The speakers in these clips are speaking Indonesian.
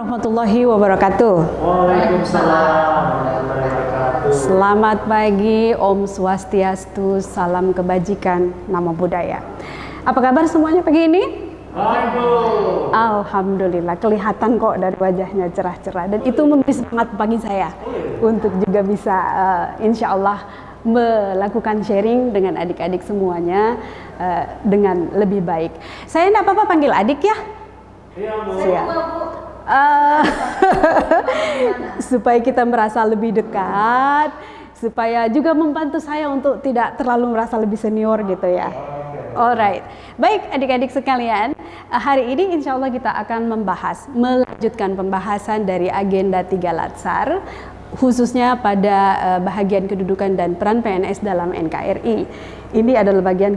warahmatullahi wabarakatuh. Waalaikumsalam warahmatullahi wabarakatuh. Selamat pagi, Om Swastiastu, salam kebajikan, namo buddhaya. Apa kabar semuanya pagi ini? Baik, Bu. Alhamdulillah, kelihatan kok dari wajahnya cerah-cerah. Dan itu memberi semangat bagi saya untuk juga bisa insya Allah melakukan sharing dengan adik-adik semuanya dengan lebih baik. Saya enggak apa-apa panggil adik ya? Iya, Bu. Siap. Supaya kita merasa lebih dekat, supaya juga membantu saya untuk tidak terlalu merasa lebih senior gitu ya. Alright, baik adik-adik sekalian, hari ini insya Allah kita akan melanjutkan pembahasan dari agenda 3 Latsar, khususnya pada bahagian kedudukan dan peran PNS dalam NKRI. Ini adalah bagian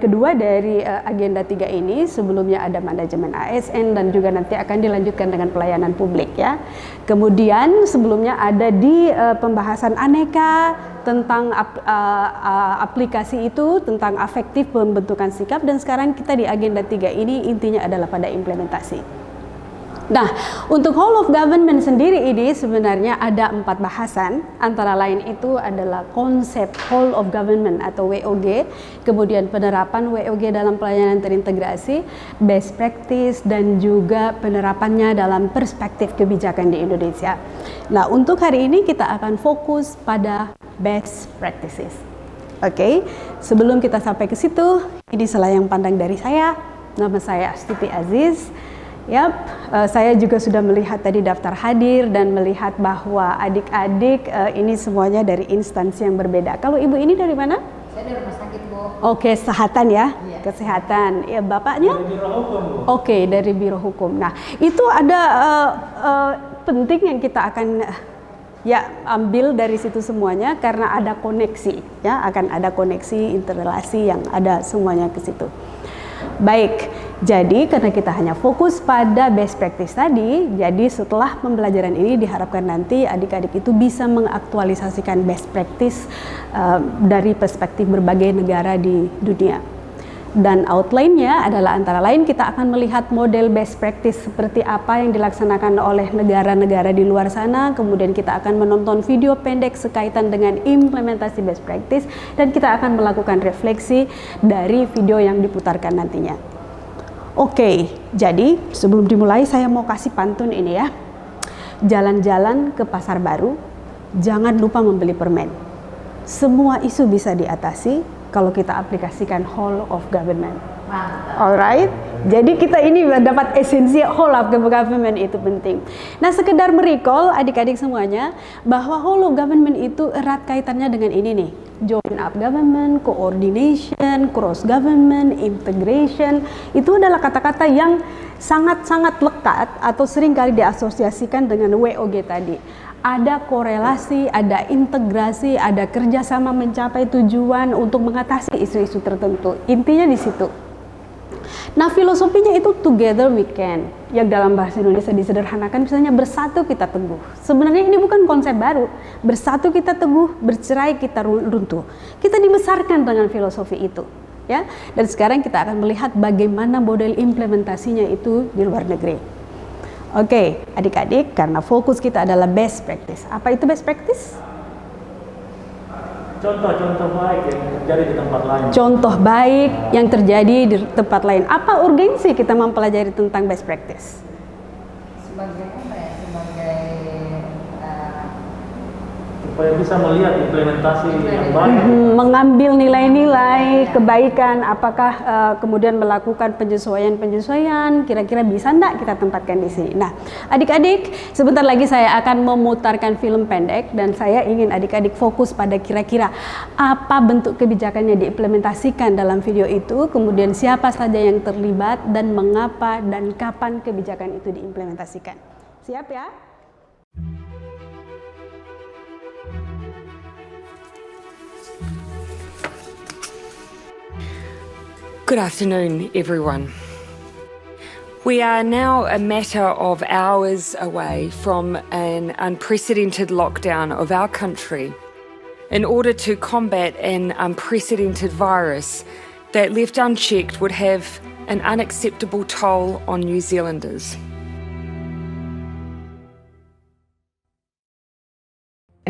kedua dari agenda 3 ini. Sebelumnya ada manajemen ASN dan juga nanti akan dilanjutkan dengan pelayanan publik ya. Kemudian sebelumnya ada di pembahasan aneka tentang aplikasi itu, tentang afektif pembentukan sikap, dan sekarang kita di agenda 3 ini intinya adalah pada implementasi. Nah, untuk whole of government sendiri ini sebenarnya ada 4 bahasan, antara lain itu adalah konsep whole of government atau WOG, kemudian penerapan WOG dalam pelayanan terintegrasi, best practice, dan juga penerapannya dalam perspektif kebijakan di Indonesia. Nah, untuk hari ini kita akan fokus pada best practices. Oke, sebelum kita sampai ke situ, ini selayang pandang dari saya. Nama saya Astuti Aziz. Yap, saya juga sudah melihat tadi daftar hadir dan melihat bahwa adik-adik ini semuanya dari instansi yang berbeda. Kalau ibu ini dari mana? Saya dari rumah sakit, Bu. Oke, kesehatan ya? Iya. Kesehatan. Ya, bapaknya? Dari Biro Hukum, Bu. Oke, dari Biro Hukum. Nah, itu ada penting yang kita akan ambil dari situ semuanya karena ada koneksi, ya, akan ada koneksi interrelasi yang ada semuanya ke situ. Baik, jadi karena kita hanya fokus pada best practice tadi, jadi setelah pembelajaran ini diharapkan nanti adik-adik itu bisa mengaktualisasikan best practice dari perspektif berbagai negara di dunia. Dan outline-nya adalah antara lain kita akan melihat model best practice seperti apa yang dilaksanakan oleh negara-negara di luar sana, kemudian kita akan menonton video pendek sekaitan dengan implementasi best practice, dan kita akan melakukan refleksi dari video yang diputarkan nantinya. Oke, jadi sebelum dimulai saya mau kasih pantun ini ya. Jalan-jalan ke pasar baru, jangan lupa membeli permen. Semua isu bisa diatasi kalau kita aplikasikan whole of government. Alright, jadi kita ini dapat esensi whole of government itu penting. Nah, sekedar merecall adik-adik semuanya bahwa whole of government itu erat kaitannya dengan ini nih. Joint up government, coordination, cross government, integration, itu adalah kata-kata yang sangat-sangat lekat atau seringkali diasosiasikan dengan WOG tadi. Ada korelasi, ada integrasi, ada kerjasama mencapai tujuan untuk mengatasi isu-isu tertentu. Intinya di situ. Nah, filosofinya itu together we can, yang dalam bahasa Indonesia disederhanakan misalnya bersatu kita teguh. Sebenarnya ini bukan konsep baru. Bersatu kita teguh, bercerai kita runtuh. Kita dibesarkan dengan filosofi itu, ya. Dan sekarang kita akan melihat bagaimana model implementasinya itu di luar negeri. Oke, adik-adik, karena fokus kita adalah best practice. Apa itu best practice? Contoh-contoh baik yang terjadi di tempat lain. Contoh baik yang terjadi di tempat lain. Apa urgensi kita mempelajari tentang best practice? Sebagai apa ya? Sebagai Supaya bisa melihat implementasi yang baik. Mengambil nilai-nilai kebaikan, apakah kemudian melakukan penyesuaian-penyesuaian, kira-kira bisa enggak kita tempatkan di sini. Nah, adik-adik, sebentar lagi saya akan memutarkan film pendek dan saya ingin adik-adik fokus pada kira-kira apa bentuk kebijakannya diimplementasikan dalam video itu, kemudian siapa saja yang terlibat dan mengapa dan kapan kebijakan itu diimplementasikan. Siap ya? Good afternoon, everyone. We are now a matter of hours away from an unprecedented lockdown of our country in order to combat an unprecedented virus that, left unchecked, would have an unacceptable toll on New Zealanders.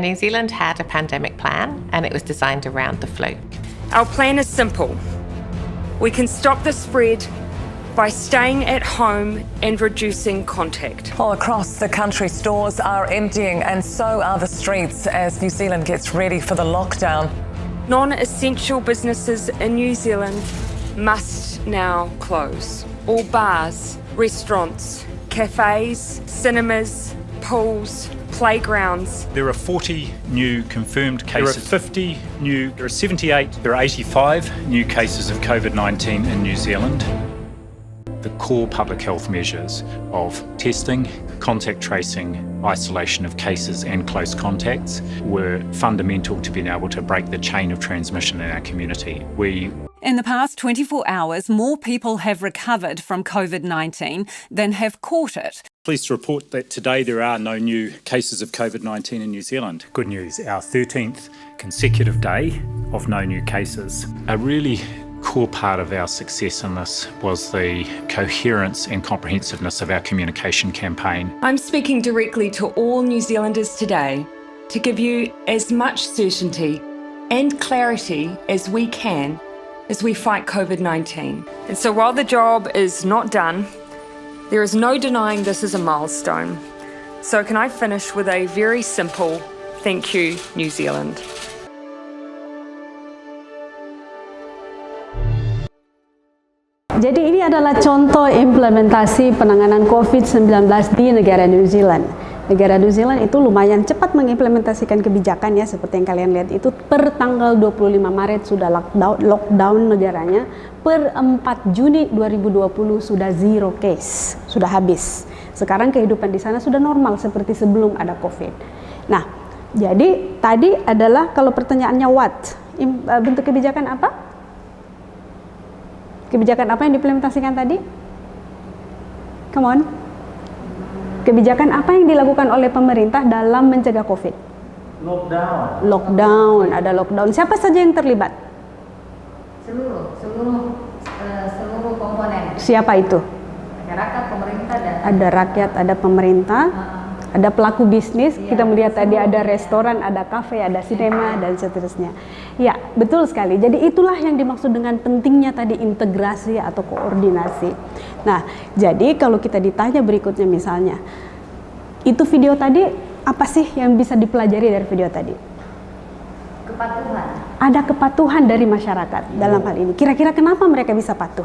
New Zealand had a pandemic plan and it was designed around the flu. Our plan is simple. We can stop the spread by staying at home and reducing contact. All across the country, stores are emptying and so are the streets as New Zealand gets ready for the lockdown. Non-essential businesses in New Zealand must now close. All bars, restaurants, cafes, cinemas, pools, playgrounds. There are 40 new confirmed cases. There are 50 new, there are 78, there are 85 new cases of COVID-19 in New Zealand. The core public health measures of testing, contact tracing, isolation of cases and close contacts were fundamental to being able to break the chain of transmission in our community. In the past 24 hours, more people have recovered from COVID-19 than have caught it. Pleased to report that today there are no new cases of COVID-19 in New Zealand. Good news, our 13th consecutive day of no new cases. A really core part of our success in this was the coherence and comprehensiveness of our communication campaign. I'm speaking directly to all New Zealanders today to give you as much certainty and clarity as we can as we fight COVID-19. And so while the job is not done, there is no denying this is a milestone. So can I finish with a very simple thank you, New Zealand. Jadi ini adalah contoh implementasi penanganan COVID-19 di negara New Zealand. Negara New Zealand itu lumayan cepat mengimplementasikan kebijakan ya, seperti yang kalian lihat itu per tanggal 25 Maret sudah lockdown negaranya, per 4 Juni 2020 sudah zero case, sudah habis. Sekarang kehidupan di sana sudah normal seperti sebelum ada COVID. Nah, jadi tadi adalah kalau pertanyaannya what? Bentuk kebijakan apa? Kebijakan apa yang diimplementasikan tadi? Come on. Kebijakan apa yang dilakukan oleh pemerintah dalam mencegah COVID? Lockdown, ada lockdown. Siapa saja yang terlibat? Seluruh komponen. Siapa itu? Masyarakat, pemerintah dan Ada rakyat, ada pemerintah, ada pelaku bisnis. Iya, Kita melihat tadi ada restoran, ada kafe, ada sinema dan seterusnya. Ya, betul sekali. Jadi itulah yang dimaksud dengan pentingnya tadi integrasi atau koordinasi. Nah, jadi kalau kita ditanya berikutnya misalnya, itu video tadi apa sih yang bisa dipelajari dari video tadi? kepatuhan. Ada kepatuhan dari masyarakat dalam hal ini. Kira-kira kenapa mereka bisa patuh?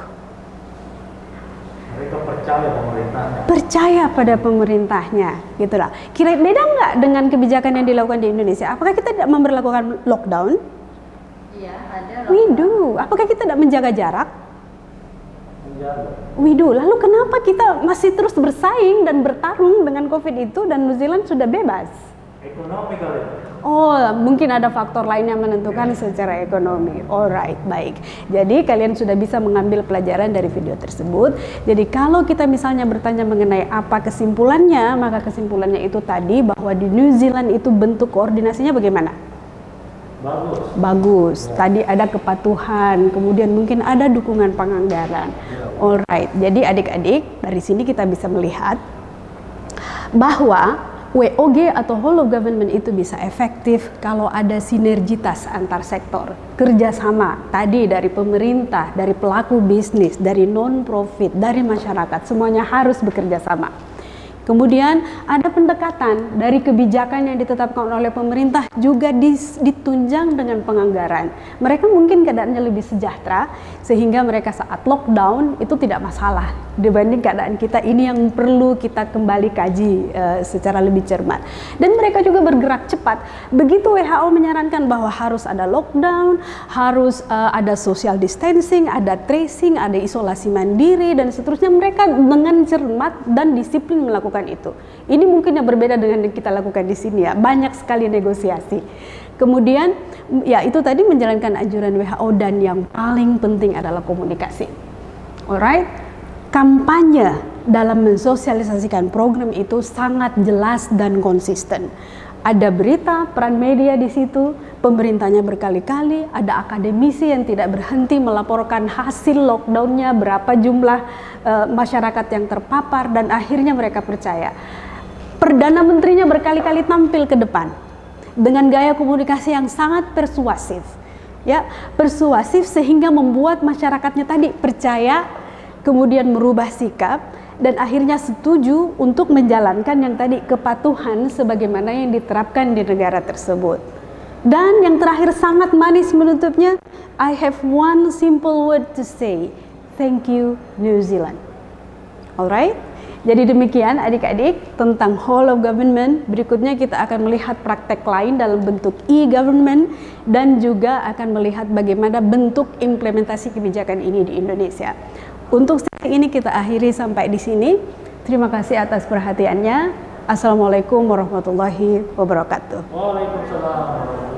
Mereka percaya pemerintahnya. Percaya pada pemerintahnya, gitulah. Kira beda nggak dengan kebijakan yang dilakukan di Indonesia? Apakah kita tidak memberlakukan lockdown? Iya, ada. We do. Apakah kita tidak menjaga jarak? Menjaga. We do. Lalu kenapa kita masih terus bersaing dan bertarung dengan COVID itu dan New Zealand sudah bebas? Ekonomi kali. Oh, mungkin ada faktor lain yang menentukan secara ekonomi. Alright, baik. Jadi kalian sudah bisa mengambil pelajaran dari video tersebut. Jadi kalau kita misalnya bertanya mengenai apa kesimpulannya, maka kesimpulannya itu tadi bahwa di New Zealand itu bentuk koordinasinya bagaimana? Bagus. Tadi ada kepatuhan, kemudian mungkin ada dukungan penganggaran. Alright. Jadi adik-adik, dari sini kita bisa melihat bahwa WOG atau whole of government itu bisa efektif kalau ada sinergitas antar sektor, kerjasama tadi dari pemerintah, dari pelaku bisnis, dari non-profit, dari masyarakat, semuanya harus bekerja sama. Kemudian ada pendekatan dari kebijakan yang ditetapkan oleh pemerintah juga ditunjang dengan penganggaran. Mereka mungkin keadaannya lebih sejahtera sehingga mereka saat lockdown itu tidak masalah dibanding keadaan kita ini yang perlu kita kembali kaji secara lebih cermat. Dan mereka juga bergerak cepat. Begitu WHO menyarankan bahwa harus ada lockdown, harus ada social distancing, ada tracing, ada isolasi mandiri dan seterusnya, mereka dengan cermat dan disiplin melakukan itu. Ini mungkin yang berbeda dengan yang kita lakukan di sini ya. Banyak sekali negosiasi. Kemudian ya itu tadi menjalankan anjuran WHO dan yang paling penting adalah komunikasi. Alright? Kampanye dalam mensosialisasikan program itu sangat jelas dan konsisten. Ada berita, peran media di situ, pemerintahnya berkali-kali, ada akademisi yang tidak berhenti melaporkan hasil lockdownnya, berapa jumlah masyarakat yang terpapar, dan akhirnya mereka percaya. Perdana Menterinya berkali-kali tampil ke depan. dengan gaya komunikasi yang sangat persuasif. Ya, persuasif sehingga membuat masyarakatnya tadi percaya, kemudian merubah sikap dan akhirnya setuju untuk menjalankan yang tadi kepatuhan sebagaimana yang diterapkan di negara tersebut. Dan yang terakhir sangat manis menutupnya, I have one simple word to say, thank you New Zealand. Alright? Jadi demikian adik-adik tentang whole of government. Berikutnya kita akan melihat praktek lain dalam bentuk e-government dan juga akan melihat bagaimana bentuk implementasi kebijakan ini di Indonesia. Untuk sesi ini kita akhiri sampai di sini. Terima kasih atas perhatiannya. Assalamualaikum warahmatullahi wabarakatuh. Waalaikumsalam.